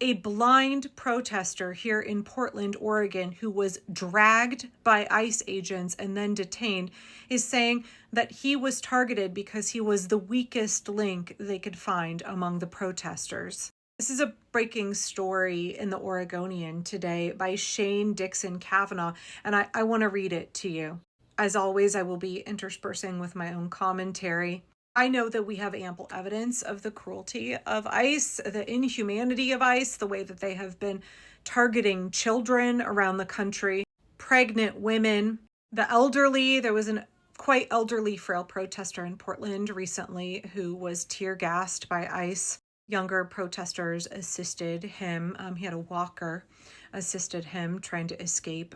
A blind protester here in Portland, Oregon, who was dragged by ICE agents and then detained, is saying that he was targeted because he was the weakest link they could find among the protesters. This is a breaking story in the Oregonian today by Shane Dixon Kavanaugh, and I want to read it to you. As always, I will be interspersing with my own commentary. I know that we have ample evidence of the cruelty of ICE, the inhumanity of ICE, the way that they have been targeting children around the country, pregnant women, the elderly. There was a quite elderly, frail protester in Portland recently who was tear gassed by ICE. Younger protesters assisted him. He had a walker, assisted him trying to escape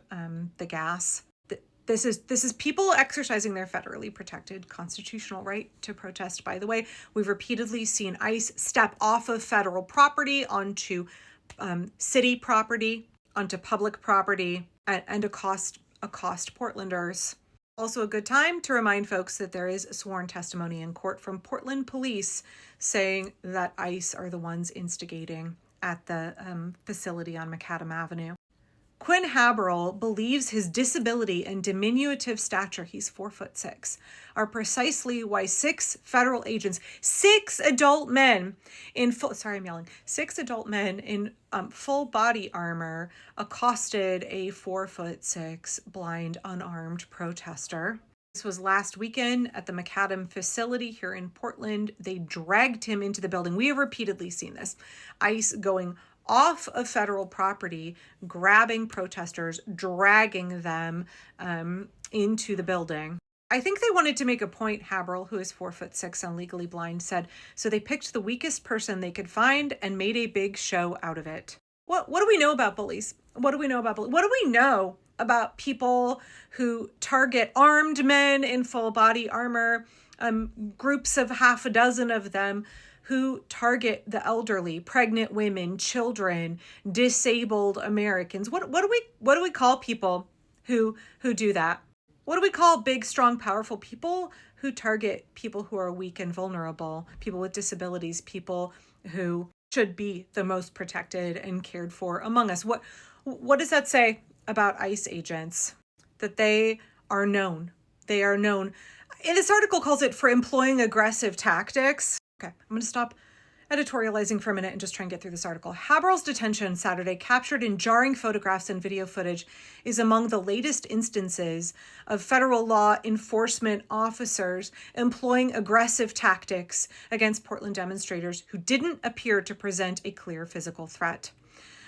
the gas. This is people exercising their federally protected constitutional right to protest, by the way. We've repeatedly seen ICE step off of federal property onto city property, onto public property, and accost Portlanders. Also a good time to remind folks that there is sworn testimony in court from Portland police saying that ICE are the ones instigating at the facility on Macadam Avenue. Quinn Haberl believes his disability and diminutive stature, he's 4'6", are precisely why 6 federal agents, 6 adult men in full body armor accosted a 4'6" blind unarmed protester. This was last weekend at the Macadam facility here in Portland. They dragged him into the building. We have repeatedly seen this. ICE going off of federal property, grabbing protesters, dragging them into the building. I think they wanted to make a point, Haberl, who is 4'6" and legally blind, said, so they picked the weakest person they could find and made a big show out of it. What do we know about bullies? What do we know about people who target armed men in full body armor, groups of half a dozen of them, who target the elderly, pregnant women, children, disabled Americans? What do we call people who do that? What do we call big, strong, powerful people who target people who are weak and vulnerable, people with disabilities, people who should be the most protected and cared for among us? What does that say about ICE agents? That they are known. They are known. And this article calls it for employing aggressive tactics. Okay, I'm going to stop editorializing for a minute and just try and get through this article. Haberl's detention Saturday, captured in jarring photographs and video footage, is among the latest instances of federal law enforcement officers employing aggressive tactics against Portland demonstrators who didn't appear to present a clear physical threat.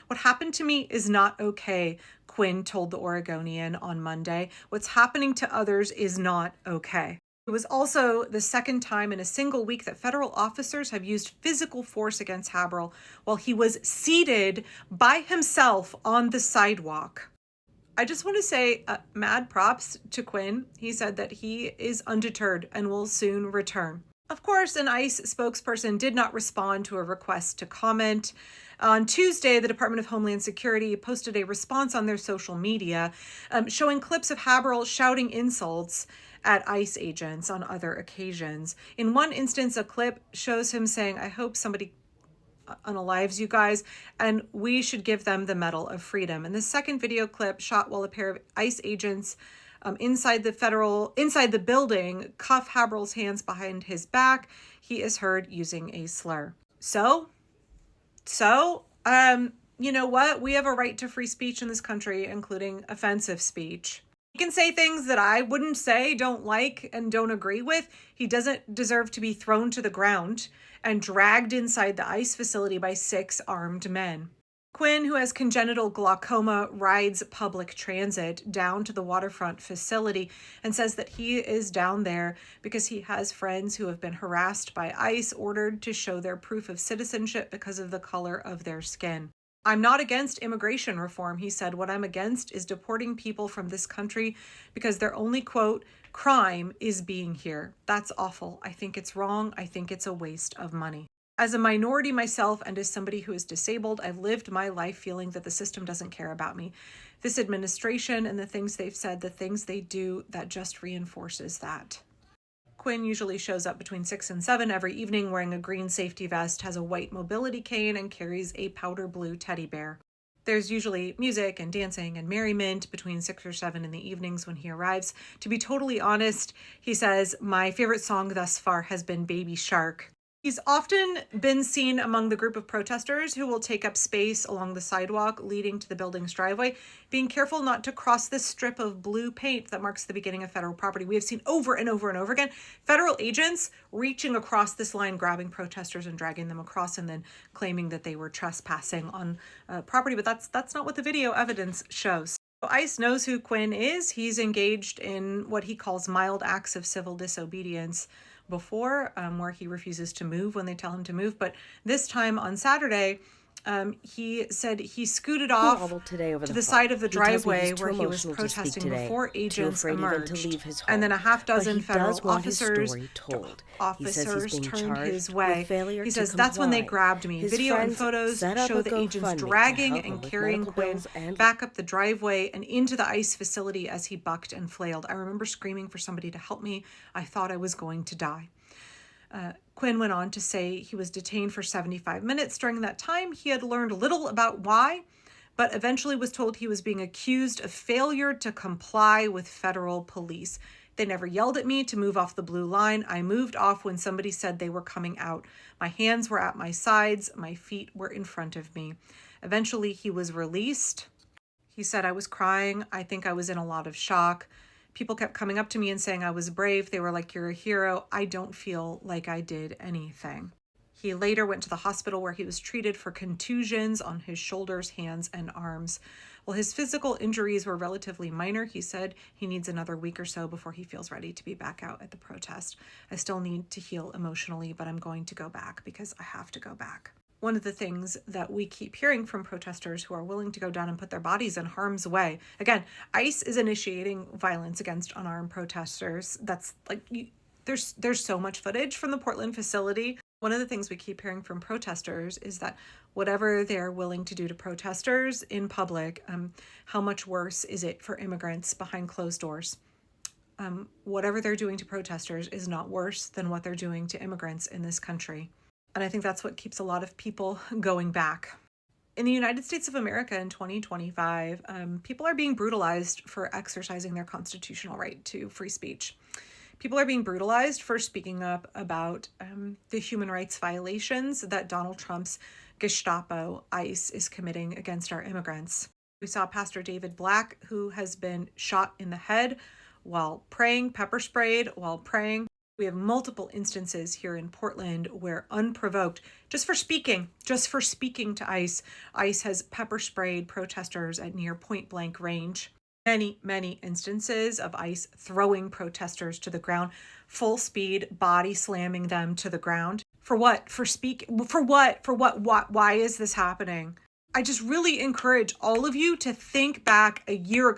What happened to me is not okay, Quinn told the Oregonian on Monday. What's happening to others is not okay. It was also the second time in a single week that federal officers have used physical force against Haberl while he was seated by himself on the sidewalk. I just want to say mad props to Quinn. He said that he is undeterred and will soon return. Of course, an ICE spokesperson did not respond to a request to comment. On Tuesday, the Department of Homeland Security posted a response on their social media showing clips of Haberl shouting insults at ICE agents on other occasions. In one instance, a clip shows him saying, I hope somebody unalives you guys, and we should give them the Medal of Freedom. And the second video clip, shot while a pair of ICE agents inside the building cuff Haberl's hands behind his back, he is heard using a slur. So, you know what? We have a right to free speech in this country, including offensive speech. He can say things that I wouldn't say, don't like, and don't agree with. He doesn't deserve to be thrown to the ground and dragged inside the ICE facility by 6 armed men. Quinn, who has congenital glaucoma, rides public transit down to the waterfront facility and says that he is down there because he has friends who have been harassed by ICE, ordered to show their proof of citizenship because of the color of their skin. I'm not against immigration reform, he said. What I'm against is deporting people from this country because their only, quote, crime is being here. That's awful. I think it's wrong. I think it's a waste of money. As a minority myself and as somebody who is disabled, I've lived my life feeling that the system doesn't care about me. This administration and the things they've said, the things they do, that just reinforces that. Quinn usually shows up between 6 and 7 every evening wearing a green safety vest, has a white mobility cane, and carries a powder blue teddy bear. There's usually music and dancing and merriment between 6 or 7 in the evenings when he arrives. To be totally honest, he says, my favorite song thus far has been Baby Shark. He's often been seen among the group of protesters who will take up space along the sidewalk leading to the building's driveway, being careful not to cross this strip of blue paint that marks the beginning of federal property. We have seen over and over and over again federal agents reaching across this line, grabbing protesters and dragging them across, and then claiming that they were trespassing on property. But that's not what the video evidence shows. ICE knows who Quinn is. He's engaged in what he calls mild acts of civil disobedience before, where he refuses to move when they tell him to move. But this time on Saturday, he said he scooted off to the side of the driveway where he was protesting before agents emerged. And then a half dozen federal officers turned his way. He says, that's when they grabbed me. Video and photos show the agents dragging and carrying Quinn back up the driveway and into the ICE facility as he bucked and flailed. I remember screaming for somebody to help me. I thought I was going to die. Quinn went on to say he was detained for 75 minutes. During that time, he had learned little about why, but eventually was told he was being accused of failure to comply with federal police. They never yelled at me to move off the blue line. I moved off when somebody said they were coming out. My hands were at my sides. My feet were in front of me. Eventually, he was released. He said, I was crying. I think I was in a lot of shock. People kept coming up to me and saying I was brave. They were like, you're a hero. I don't feel like I did anything. He later went to the hospital where he was treated for contusions on his shoulders, hands, and arms. While his physical injuries were relatively minor, he said he needs another week or so before he feels ready to be back out at the protest. I still need to heal emotionally, but I'm going to go back because I have to go back. One of the things that we keep hearing from protesters who are willing to go down and put their bodies in harm's way. Again, ICE is initiating violence against unarmed protesters. That's like, there's so much footage from the Portland facility. One of the things we keep hearing from protesters is that whatever they're willing to do to protesters in public, how much worse is it for immigrants behind closed doors? Whatever they're doing to protesters is not worse than what they're doing to immigrants in this country. And I think that's what keeps a lot of people going back. In the United States of America in 2025, people are being brutalized for exercising their constitutional right to free speech. People are being brutalized for speaking up about the human rights violations that Donald Trump's Gestapo, ICE, is committing against our immigrants. We saw Pastor David Black, who has been shot in the head while praying, pepper sprayed while praying. We have multiple instances here in Portland where unprovoked, just for speaking to ICE, ICE has pepper sprayed protesters at near point blank range. Many instances of ICE throwing protesters to the ground, full speed, body slamming them to the ground. For what? For what? Why is this happening? I just really encourage all of you to think back a year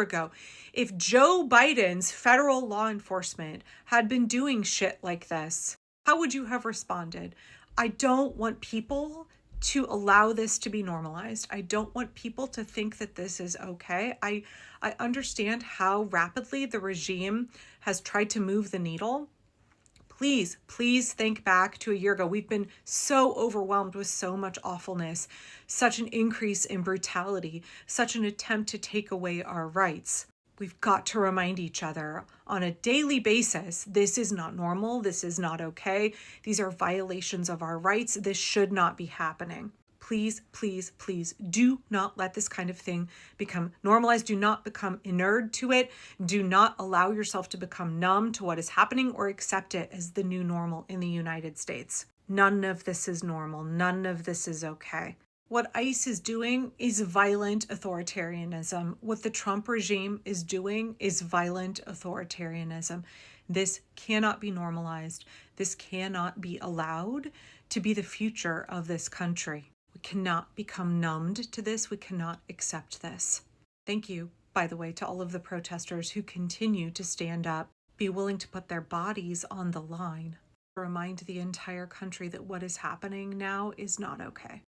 ago. If Joe Biden's federal law enforcement had been doing shit like this, how would you have responded? I don't want people to allow this to be normalized. I don't want people to think that this is okay. I understand how rapidly the regime has tried to move the needle. Please think back to a year ago. We've been so overwhelmed with so much awfulness, such an increase in brutality, such an attempt to take away our rights. We've got to remind each other on a daily basis, this is not normal. This is not okay. These are violations of our rights. This should not be happening. Please do not let this kind of thing become normalized. Do not become inured to it. Do not allow yourself to become numb to what is happening or accept it as the new normal in the United States. None of this is normal. None of this is okay. What ICE is doing is violent authoritarianism. What the Trump regime is doing is violent authoritarianism. This cannot be normalized. This cannot be allowed to be the future of this country. We cannot become numbed to this. We cannot accept this. Thank you, by the way, to all of the protesters who continue to stand up, be willing to put their bodies on the line, remind the entire country that what is happening now is not okay.